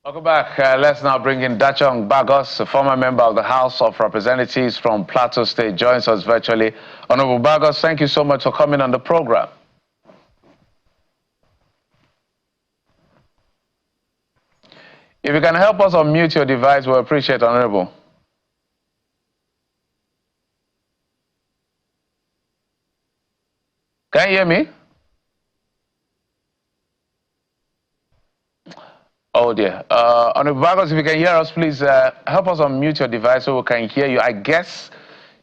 Welcome back. Let's now bring in Dachong Bagos, a former member of the House of Representatives from Plateau State, joins us virtually. Honorable Bagos, thank you so much for coming on the program. If you can help us unmute your device, we'll appreciate it, Honorable. Can you hear me? Oh dear. Honorable Bagos, if you can hear us, please help us unmute your device so we can hear you. I guess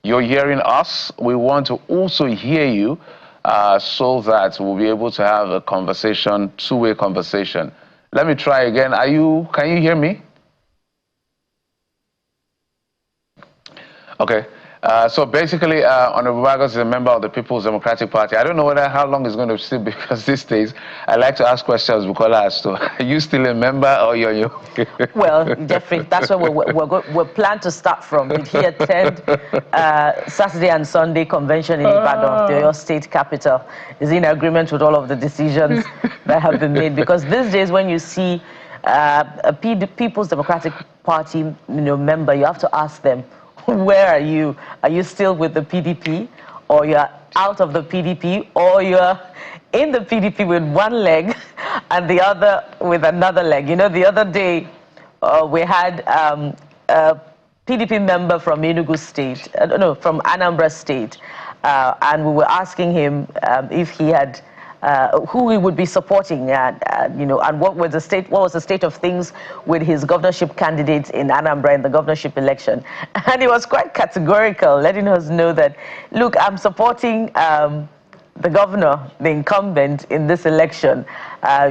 you're hearing us. We want to also hear you so that we'll be able to have a conversation, two-way conversation. Let me try again. Can you hear me? Okay. So basically, Honorable Bagos is a member of the People's Democratic Party. I don't know how long it's going to still be, because these days I like to ask questions because are you still a member or you're you? Well, Jeffrey, that's where we're planned to start from. Did he attend Saturday and Sunday convention in Ibadan, your state capital? Is he in agreement with all of the decisions that have been made? Because these days, when you see a People's Democratic Party member, you have to ask them, where are you? Are you still with the PDP, or you're out of the PDP, or you're in the PDP with one leg and the other with another leg? You know, the other day we had a PDP member from Enugu State, from Anambra State, and we were asking him if he had who he would be supporting, and what was the state of things with his governorship candidates in Anambra in the governorship election. And he was quite categorical, letting us know that, look, I'm supporting the governor, the incumbent in this election,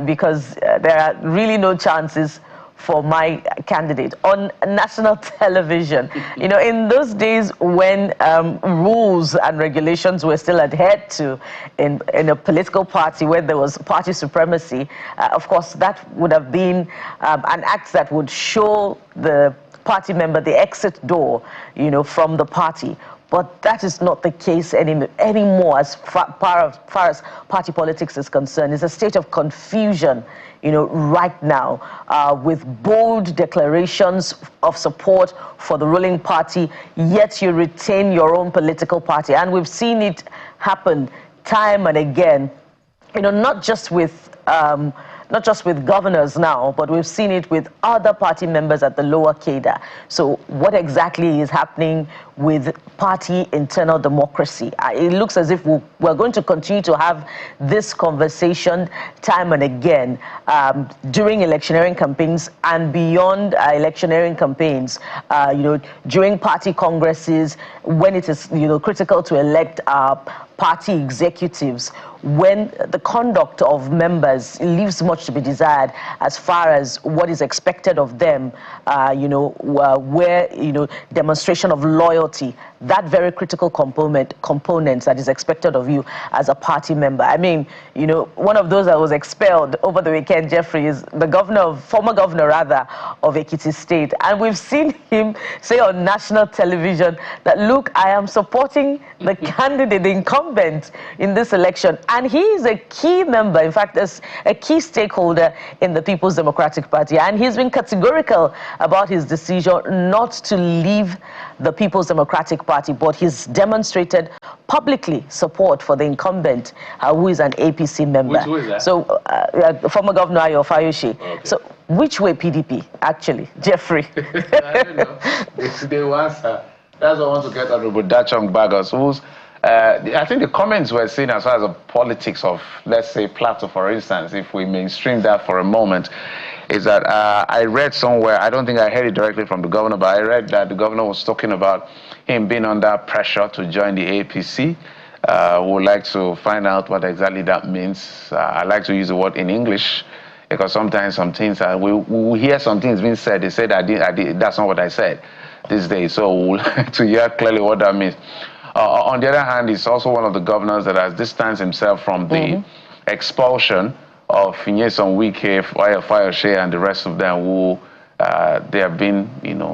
because there are really no chances for my candidate on national television. You know, in those days when rules and regulations were still adhered to in a political party where there was party supremacy, of course, that would have been an act that would show the party member the exit door, from the party. But that is not the case anymore as far as party politics is concerned. It's a state of confusion, right now, with bold declarations of support for the ruling party, yet you retain your own political party. And we've seen it happen time and again, not just with governors now, but we've seen it with other party members at the lower cadre. So what exactly is happening with party internal democracy? It looks as if we're going to continue to have this conversation time and again during electioneering campaigns and beyond electioneering campaigns, during party congresses, when it is critical to elect party executives, when the conduct of members leaves much to be desired as far as what is expected of them, where demonstration of loyalty, that very critical component that is expected of you as a party member. I mean, one of those that was expelled over the weekend, Jeffrey, is the former governor of Ekiti State, and we've seen him say on national television that, look, I am supporting the candidate, the incumbent in this election. And he is a key member, in fact, a key stakeholder in the People's Democratic Party. And he's been categorical about his decision not to leave the People's Democratic Party, but he's demonstrated publicly support for the incumbent, who is an APC member. Who is that? So, former Governor Ayo Fayose. Okay. So, which way PDP, actually, Jeffrey? I don't know. They will answer. That's what I want to get Honorable Dachong Bagos, who's I think the comments were seen as far as the politics of, let's say, Plateau, for instance, if we mainstream that for a moment, is that I read somewhere, I don't think I heard it directly from the governor, but I read that the governor was talking about him being under pressure to join the APC. Would like to find out what exactly that means. I like to use the word in English, because sometimes some things, we hear some things being said, they say that that's not what I said these days, so we'll like to hear clearly what that means. On the other hand, he's also one of the governors that has distanced himself from the expulsion of Nyesom Wike, Fayose, and the rest of them who they have been,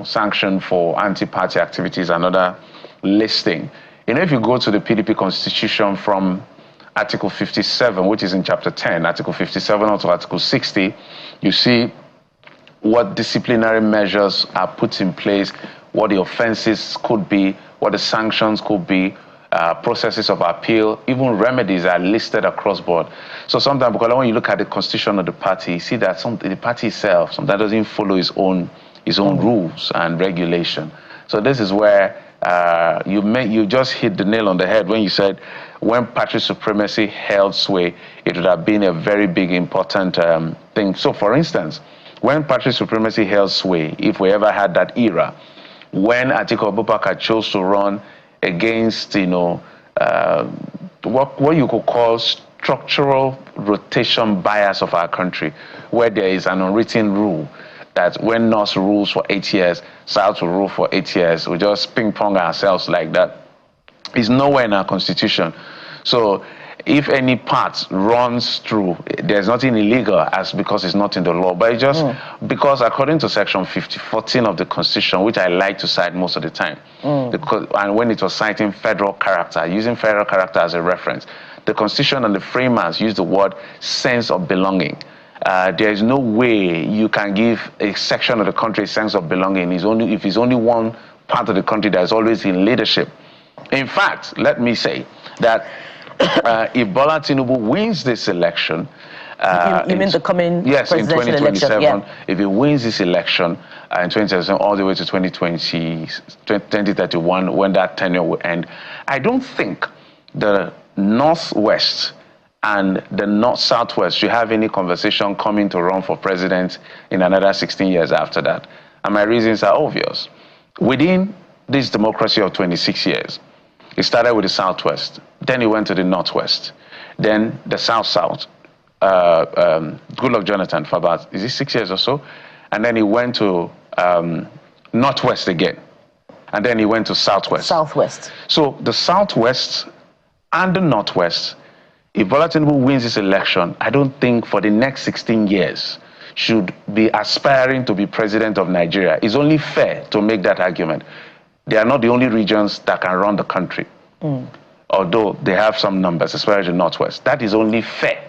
sanctioned for anti-party activities and other listing. If you go to the PDP constitution from Article 57, which is in Chapter 10, Article 57 to Article 60, you see what disciplinary measures are put in place, what the offenses could be, what the sanctions could be, processes of appeal, even remedies are listed across board. So sometimes, because when you look at the constitution of the party, you see that the party itself sometimes doesn't follow its own rules and regulation. So this is where you just hit the nail on the head when you said when party supremacy held sway, it would have been a very big, important thing. So for instance, when party supremacy held sway, if we ever had that era, when Atiku Abubakar chose to run against, what you could call structural rotation bias of our country, where there is an unwritten rule that when North rules for 8 years, South will rule for 8 years. We just ping-pong ourselves like that. It's nowhere in our constitution. So if any part runs through, there's nothing illegal as because it's not in the law, but it's just because according to section 14 of the Constitution, which I like to cite most of the time, because, and when it was citing federal character, using federal character as a reference, the Constitution and the framers used the word sense of belonging. There is no way you can give a section of the country a sense of belonging if it's only one part of the country that is always in leadership. In fact, let me say that if Bola Tinubu wins this election, you mean the coming presidential in 2027, election, yeah. If he wins this election in 2027 all the way to 2031, when that tenure will end, I don't think the Northwest and the North-Southwest should have any conversation coming to run for president in another 16 years after that. And my reasons are obvious. Within this democracy of 26 years, it started with the Southwest, then it went to the Northwest, then the South-South, Goodluck Jonathan for about, is it 6 years or so? And then he went to Northwest again, and then he went to Southwest. Southwest. So the Southwest and the Northwest, if Bola Tinubu wins this election, I don't think for the next 16 years should be aspiring to be president of Nigeria. It's only fair to make that argument. They are not the only regions that can run the country, although they have some numbers, especially the Northwest. That is only fair.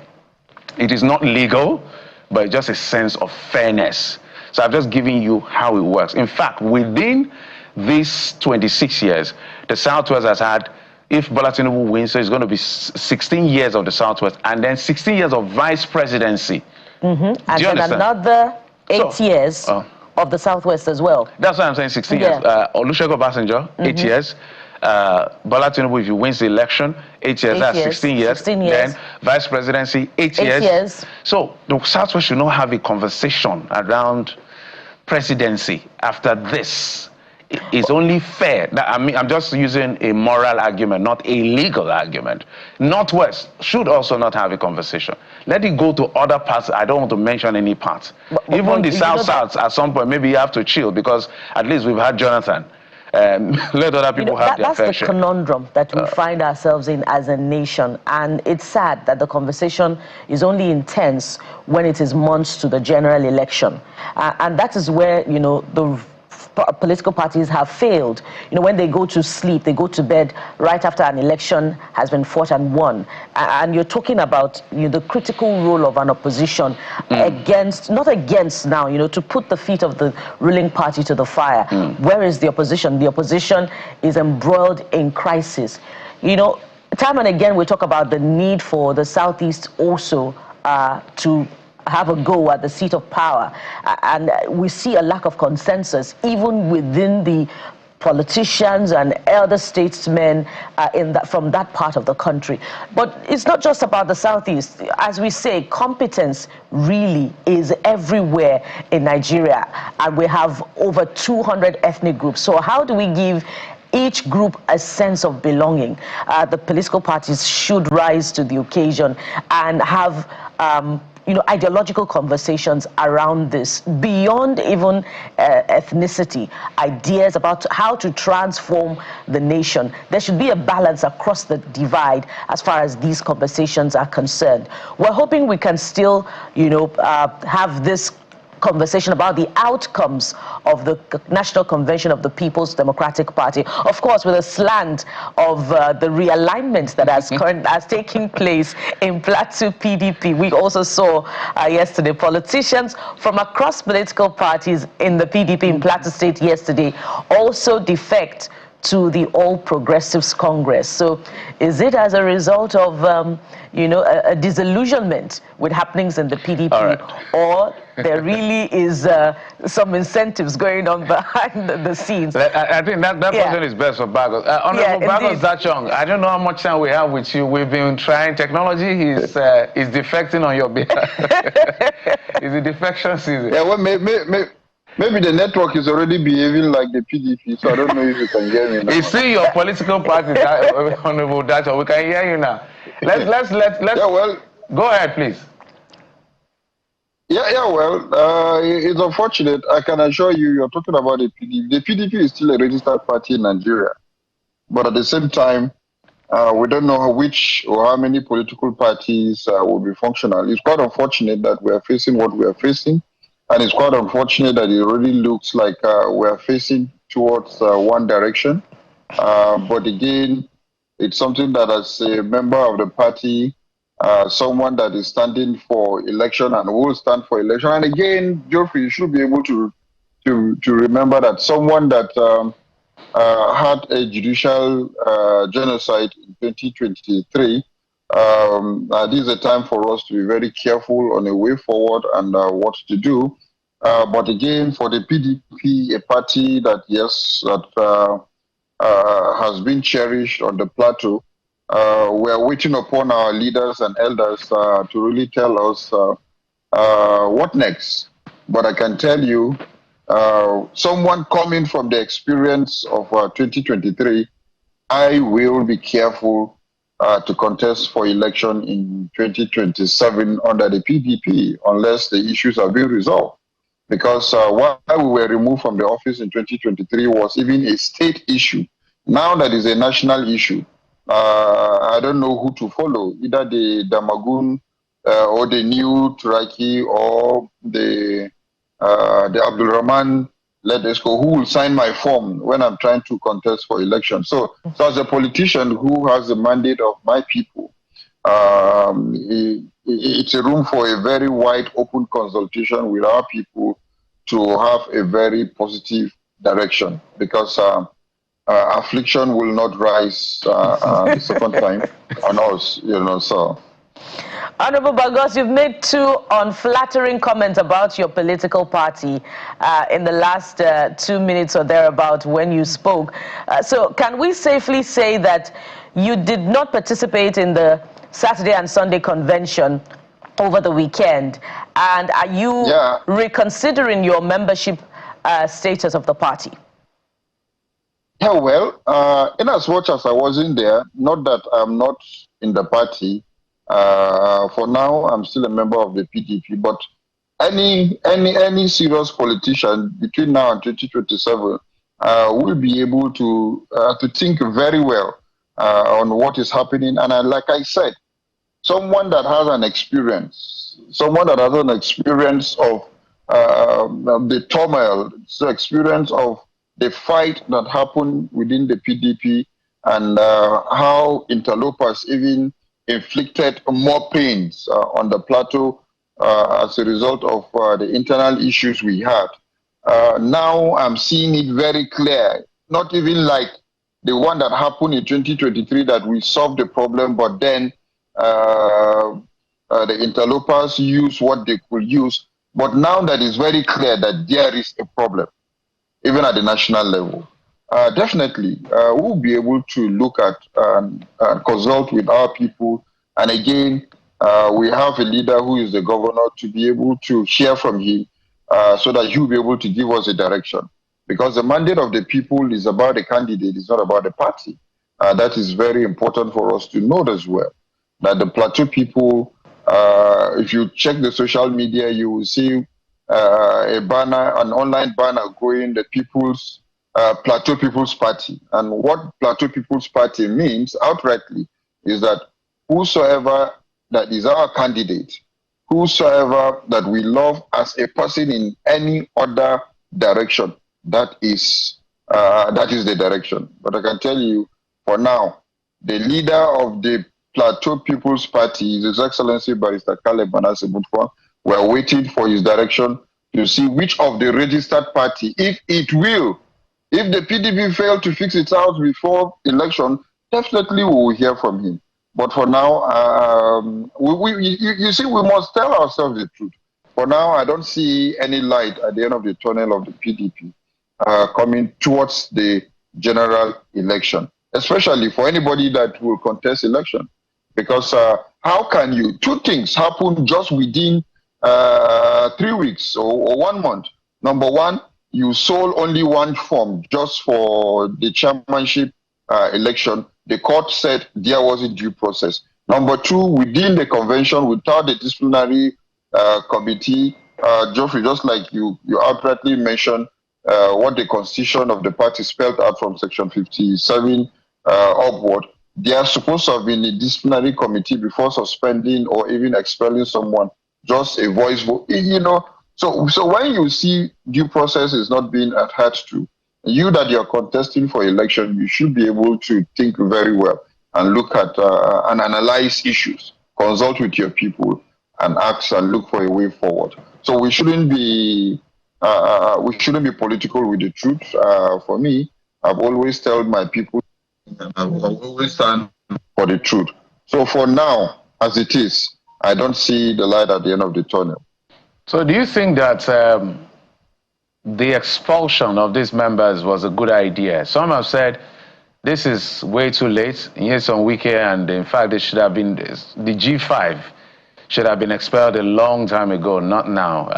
It is not legal, but it's just a sense of fairness. So I've just given you how it works. In fact, within these 26 years, the Southwest has had, if Bola Tinubu wins, so it's going to be 16 years of the Southwest, and then 16 years of vice presidency. And then another 8 years of the Southwest as well. That's why I'm saying 16 years. Olusegun Obasanjo, 8 years. Bola Tinubu, if he wins the election, 8 years, that's 16 years. 16 years. Then vice presidency, 8 years. So the Southwest should not have a conversation around presidency after this. It's only fair. I mean, I'm just using a moral argument, not a legal argument. Northwest should also not have a conversation. Let it go to other parts. I don't want to mention any parts. Even the South-South, at some point, maybe you have to chill because at least we've had Jonathan. Let other people have their fair share. That's the conundrum that we find ourselves in as a nation. And it's sad that the conversation is only intense when it is months to the general election. And that is where, the political parties have failed. When they go to sleep, they go to bed right after an election has been fought and won. And you're talking about the critical role of an opposition not against now, to put the feet of the ruling party to the fire. Where is the opposition? The opposition is embroiled in crisis. Time and again we talk about the need for the Southeast also to have a go at the seat of power, and we see a lack of consensus even within the politicians and elder statesmen from that part of the country. But it's not just about the Southeast. As we say, competence really is everywhere in Nigeria, and we have over 200 ethnic groups. So how do we give each group a sense of belonging? The political parties should rise to the occasion and have ideological conversations around this, beyond even ethnicity, ideas about how to transform the nation. There should be a balance across the divide as far as these conversations are concerned. We're hoping we can still, have this conversation about the outcomes of the National Convention of the People's Democratic Party. Of course, with a slant of the realignment that has taken place in Plateau PDP. We also saw yesterday politicians from across political parties in the PDP in Plateau State yesterday also defect to the All Progressives Congress. So is it as a result of, you know, a disillusionment with happenings in the PDP, or there really is some incentives going on behind the scenes? I think that question is best for Bagos. Honorable Bagos Dachong, I don't know how much time we have with you. We've been trying technology. He's defecting on your behalf. It's a defection season. Yeah, well, maybe the network is already behaving like the PDP, so I don't know if you can hear me now. It's still your political party, Honorable Dachong. We can hear you now. Let's yeah, well, go ahead, please. Yeah, well, it's unfortunate. I can assure you, you're talking about the PDP. The PDP is still a registered party in Nigeria. But at the same time, we don't know which or how many political parties will be functional. It's quite unfortunate that we are facing what we are facing. And it's quite unfortunate that it already looks like we are facing towards one direction. But again, it's something that as a member of the party, someone that is standing for election and will stand for election. And again, Geoffrey, you should be able to remember that someone that had a judicial genocide in 2023, this is a time for us to be very careful on a way forward and what to do. But again, for the PDP, a party that, yes, that has been cherished on the plateau, we are waiting upon our leaders and elders to really tell us what next. But I can tell you, someone coming from the experience of 2023, I will be careful to contest for election in 2027 under the PDP unless the issues are being resolved. Because while we were removed from the office in 2023 was even a state issue. Now that is a national issue. I don't know who to follow, either the Damagun or the new Turaki or the Abdul Rahman Ledesco, who will sign my form when I'm trying to contest for election. So as a politician who has the mandate of my people, it's a room for a very wide open consultation with our people to have a very positive direction, because affliction will not rise the second time on us, you know. So, Honorable Bagos, you've made two unflattering comments about your political party in the last 2 minutes or thereabout when you spoke. So can we safely say that you did not participate in the Saturday and Sunday convention over the weekend? And are you reconsidering your membership status of the party? Yeah, well, in as much as I wasn't there, not that I'm not in the party. For now, I'm still a member of the PDP. But any serious politician between now and 2027 will be able to think very well on what is happening. And like I said, someone that has an experience, of the turmoil, the experience of the fight that happened within the PDP, and how interlopers even inflicted more pains on the plateau as a result of the internal issues we had. Now I'm seeing it very clear, not even like the one that happened in 2023 that we solved the problem, but then the interlopers use what they could use. But now that is very clear that there is a problem, even at the national level. Definitely, we'll be able to look at and consult with our people. And again, we have a leader who is the governor to be able to hear from him so that he'll be able to give us a direction. Because the mandate of the people is about the candidate, it's not about the party. That is very important for us to know as well. That the Plateau people, if you check the social media, you will see a banner, an online banner going, the People's Plateau People's Party. And what Plateau People's Party means outrightly is that whosoever that is our candidate whosoever that we love as a person in any other direction, that is the direction. But I can tell you, for now, the leader of the Plateau People's Party is His Excellency Barrister Caleb Manasseh Mutfwang. We are waiting for his direction to see which of the registered party, if it will, if the PDP fail to fix its house before election, definitely we will hear from him. But for now, you see, we must tell ourselves the truth. For now, I don't see any light at the end of the tunnel of the PDP coming towards the general election, especially for anybody that will contest election. Because how can you, two things happen just within 3 weeks or 1 month. Number one, you sold only one form just for the chairmanship election. The court said there was a due process. Number two, within the convention, without the disciplinary committee, Geoffrey, just like you outrightly mentioned, what the constitution of the party spelled out from section 57 upward, they are supposed to have been a disciplinary committee before suspending or even expelling someone, just a voice vote, you know. So when you see due process is not being adhered to, you that you're contesting for election, you should be able to think very well and look at and analyze issues, consult with your people, and ask and look for a way forward. So we shouldn't be political with the truth. For me, I've always told my people, I've always stand for the truth. So for now, as it is, I don't see the light at the end of the tunnel. So do you think that the expulsion of these members was a good idea? Some have said this is way too late. Yes, on weekend, and in fact, they should have been, the G5 should have been expelled a long time ago, not now.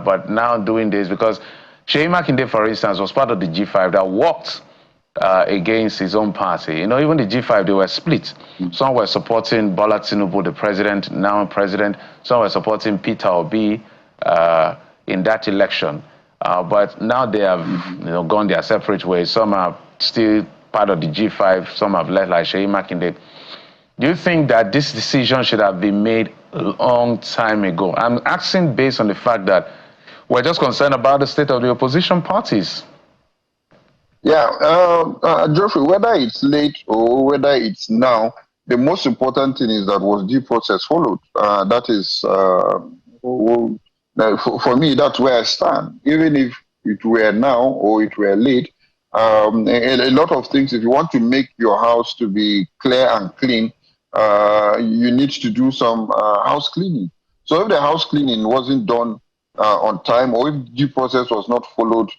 But now doing this, because Seyi Makinde, for instance, was part of the G5 that worked against his own party. You know, even the G5, they were split. Some were supporting Bola Tinubu, the president, now president. Some were supporting Peter Obi in that election. But now they have gone their separate ways. Some are still part of the G5. Some have left, like Seyi Makinde. Do you think that this decision should have been made a long time ago? I'm asking based on the fact that we're just concerned about the state of the opposition parties. Yeah, Geoffrey, whether it's late or whether it's now, the most important thing is that was due process followed. That is, for me, that's where I stand. Even if it were now or it were late, a lot of things, if you want to make your house to be clear and clean, you need to do some house cleaning. So if the house cleaning wasn't done on time, or if due process was not followed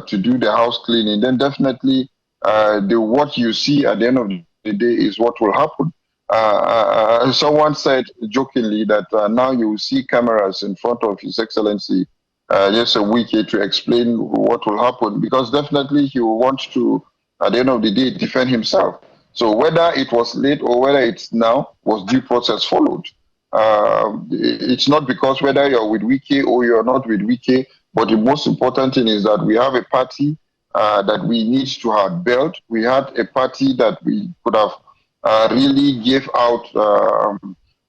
to do the house cleaning, then definitely what you see at the end of the day is what will happen. Someone said jokingly that now you will see cameras in front of His Excellency just a week here to explain what will happen, because definitely he will want to, at the end of the day, defend himself. So whether it was late or whether it's now, was due process followed. It's not because whether you're with Wike or you're not with Wike, but the most important thing is that we have a party that we need to have built. We had a party that we could have really gave out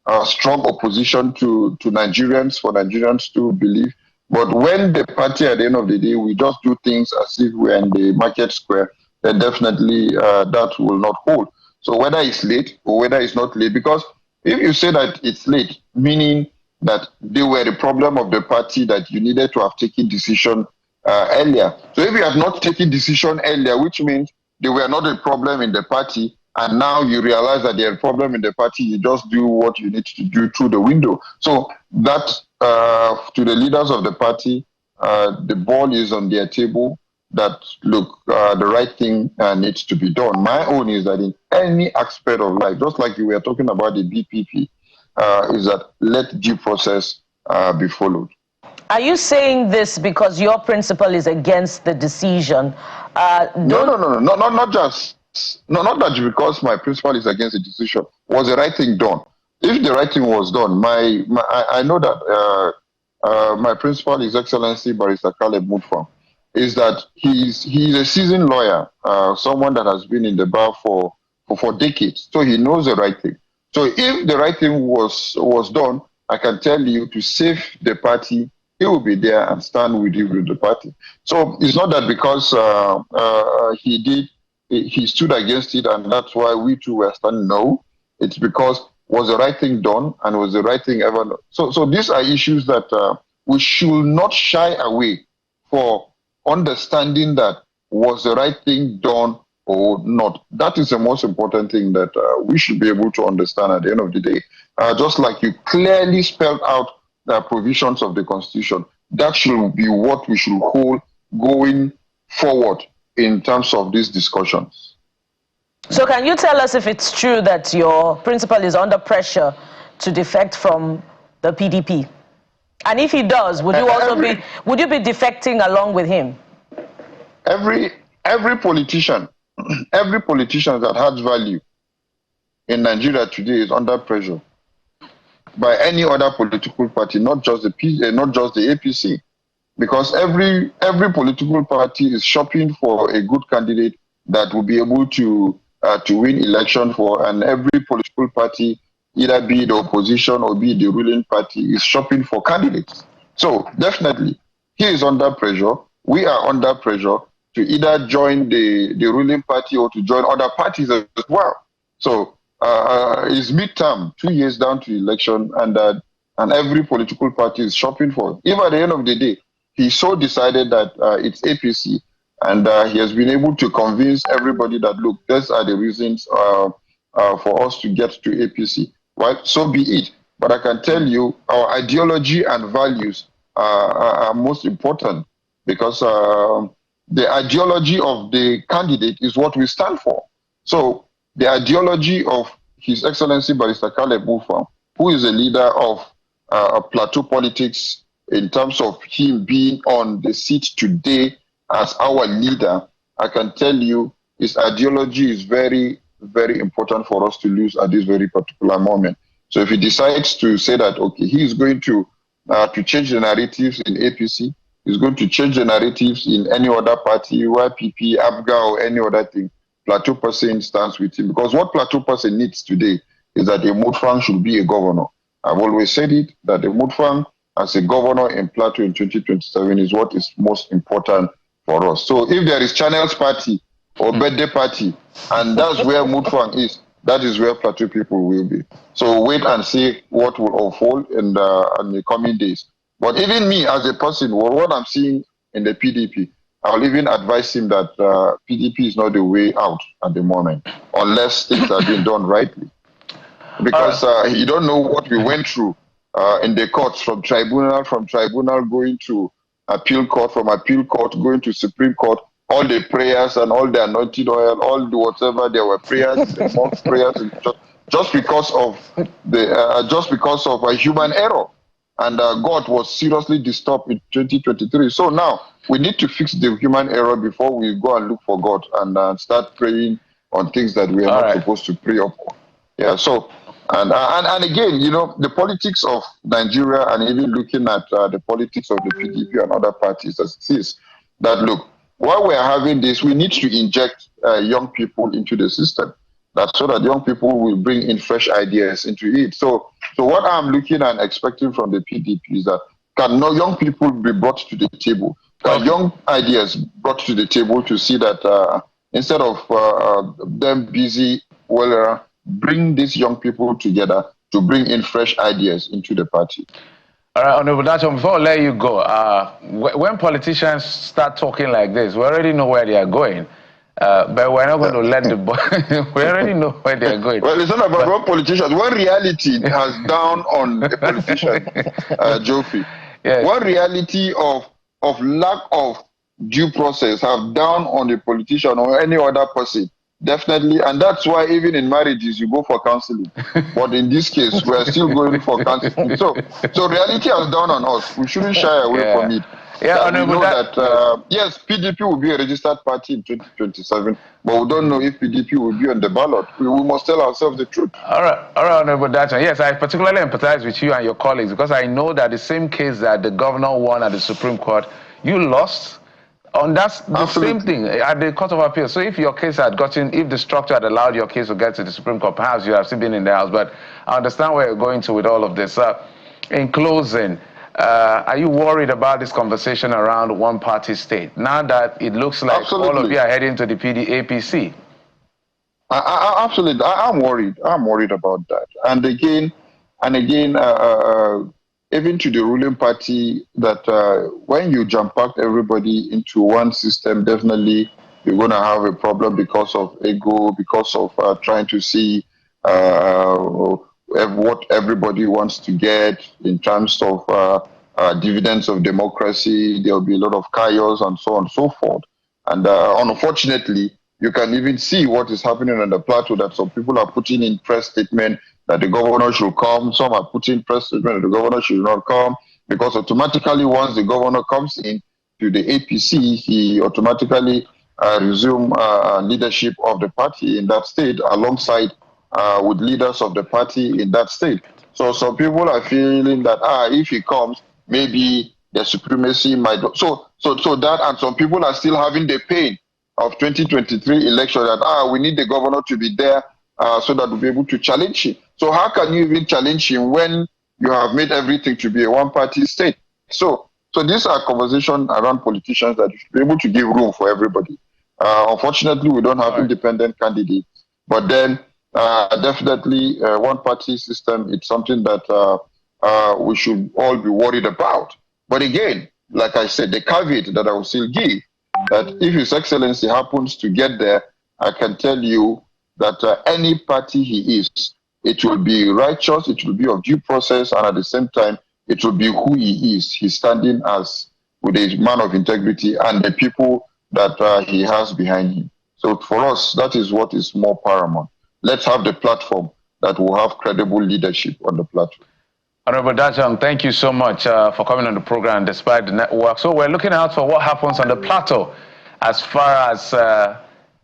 a strong opposition to Nigerians, for Nigerians to believe. But when the party, at the end of the day, we just do things as if we're in the market square, then definitely that will not hold. So whether it's late or whether it's not late, because if you say that it's late, meaning that they were the problem of the party, that you needed to have taken decision earlier. So if you had not taken decision earlier, which means they were not a problem in the party, and now you realize that they're a problem in the party, you just do what you need to do through the window. So that, to the leaders of the party, the ball is on their table, that, look, the right thing needs to be done. My own is that in any aspect of life, just like you were talking about the BPP, is that let due process be followed. Are you saying this because your principle is against the decision? No, not that because my principle is against the decision. Was the right thing done? If the right thing was done, I know that my principal, His Excellency Barrister Caleb Mutfwang, is that he's a seasoned lawyer, someone that has been in the bar for decades, so he knows the right thing. So if the right thing was done, I can tell you, to save the party, he will be there and stand with you with the party. So it's not that because he stood against it and that's why we too were standing. No, it's because was the right thing done and was the right thing ever done. So these are issues that we should not shy away for understanding that was the right thing done or not. That is the most important thing that we should be able to understand at the end of the day. Just like you clearly spelled out the provisions of the Constitution, that should be what we should hold going forward in terms of these discussions. So can you tell us if it's true that your principal is under pressure to defect from the PDP? And if he does, would you also would you be defecting along with him? Every politician, every politician that has value in Nigeria today is under pressure by any other political party, not just the APC, because every political party is shopping for a good candidate that will be able to win election for, and every political party, either be the opposition or be the ruling party, is shopping for candidates. So definitely, he is under pressure. We are under pressure to either join the ruling party or to join other parties as well. So it's midterm, 2 years down to election, and every political party is shopping for. Even at the end of the day, he so decided that it's APC, and he has been able to convince everybody that, look, these are the reasons for us to get to APC. Right? So be it. But I can tell you, our ideology and values are most important, because the ideology of the candidate is what we stand for. So the ideology of His Excellency Barrister Caleb Mutfwang, who is a leader of plateau politics, in terms of him being on the seat today as our leader, I can tell you his ideology is very, very important for us to lose at this very particular moment. So if he decides to say that, okay, he is going to change the narratives in APC, he's going to change the narratives in any other party, YPP, ABGA, or any other thing, Plateau person stands with him. Because what Plateau person needs today is that a Mutfwang should be a governor. I've always said it, that the Mutfwang as a governor in Plateau in 2027 is what is most important for us. So if there is Channels Party or Birthday Party, and that's where Mutfwang is, that is where Plateau people will be. So wait and see what will unfold in the coming days. But even me as a person, what I'm seeing in the PDP, I'll even advise him that PDP is not the way out at the moment, unless things are being done rightly. Because you don't know what we went through in the courts, from tribunal going to appeal court, from appeal court going to Supreme Court, all the prayers and all the anointed oil, all the whatever, there were prayers, monks prayers, just because of a human error. And God was seriously disturbed in 2023. So now we need to fix the human error before we go and look for God and start praying on things that we are not supposed to pray upon. Yeah. So and again, you know, the politics of Nigeria, and even looking at the politics of the PDP and other parties, as it is that, look, while we are having this, we need to inject young people into the system, so that young people will bring in fresh ideas into it. So what I'm looking and expecting from the PDP is that, can young people be brought to the table? Can young ideas brought to the table to see that instead of them busy, bring these young people together to bring in fresh ideas into the party. All right, Honorable Nat'l, before I let you go, when politicians start talking like this, we already know where they are going. But we're not going to let the we already know where they are going. Well, it's not about one politician. One reality has down on the politician, Joffrey. Yes. One reality of lack of due process have down on the politician or any other person. Definitely, and that's why even in marriages you go for counseling. But in this case, we are still going for counseling. So reality has down on us. We shouldn't shy away from it. Yeah, we know that yes, PDP will be a registered party in 2027, but we don't know if PDP will be on the ballot. We must tell ourselves the truth. All right, Honorable Nat'l. Yes, I particularly empathize with you and your colleagues, because I know that the same case that the governor won at the Supreme Court, you lost. And that's the same thing at the Court of Appeal. So if your case had gotten, if the structure had allowed your case to get to the Supreme Court, perhaps you have still been in the House. But I understand where you're going to with all of this. in closing, are you worried about this conversation around one-party state now that it looks like Absolutely. all of you are heading to the APC? Absolutely, I'm worried. I'm worried about that. And again, even to the ruling party, that when you jump pack everybody into one system, definitely you're going to have a problem because of ego, because of trying to see what everybody wants to get in terms of dividends of democracy. There will be a lot of chaos and so on and so forth. And unfortunately, you can even see what is happening on the plateau, that some people are putting in press statement that the governor should come. Some are putting press statement that the governor should not come, because automatically once the governor comes in to the APC, he automatically resume leadership of the party in that state alongside with leaders of the party in that state. So some people are feeling that if he comes, maybe the supremacy might. So that, and some people are still having the pain of 2023 election, that we need the governor to be there so that we'll be able to challenge him. So how can you even challenge him when you have made everything to be a one-party state? So these are conversations around politicians that you should be able to give room for everybody. Unfortunately, we don't have independent candidates, but then definitely one-party system, it's something that we should all be worried about. But again, like I said, the caveat that I will still give, that if His Excellency happens to get there, I can tell you that any party he is, it will be righteous, it will be of due process, and at the same time, it will be who he is. He's standing as with a man of integrity and the people that he has behind him. So for us, that is what is more paramount. Let's have the platform that will have credible leadership on the platform. Honorable Dachong, thank you so much for coming on the program despite the network. So we're looking out for what happens on the plateau as far as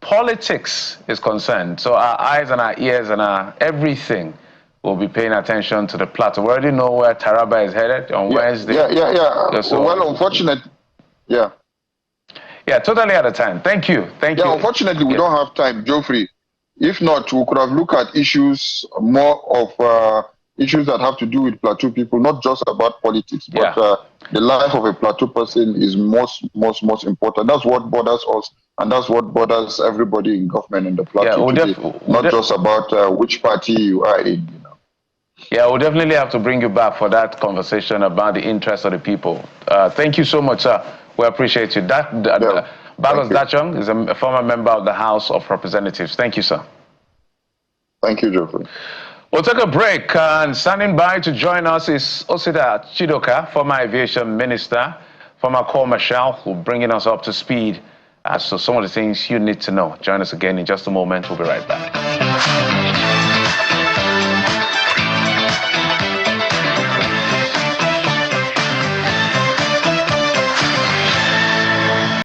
politics is concerned. So our eyes and our ears and our everything will be paying attention to the plateau. We already know where Taraba is headed on Wednesday. Yeah. So, well, unfortunately, yeah. Yeah, totally out of time. Thank you. Thank you. Yeah, unfortunately, we don't have time, Geoffrey. If not, we could have looked at issues, more of issues that have to do with plateau people, not just about politics, but the life of a plateau person is most important. That's what bothers us, and that's what bothers everybody in government and the plateau today. Not just about which party you are in. You know. Yeah, we'll definitely have to bring you back for that conversation about the interests of the people. Thank you so much, sir. We appreciate you. Bagos Dachong is a former member of the House of Representatives. Thank you, sir. Thank you, Geoffrey. We'll take a break, and standing by to join us is Osita Chidoka, former aviation minister, former Corps Marshal, who will bringing us up to speed as to some of the things you need to know. Join us again in just a moment. We'll be right back.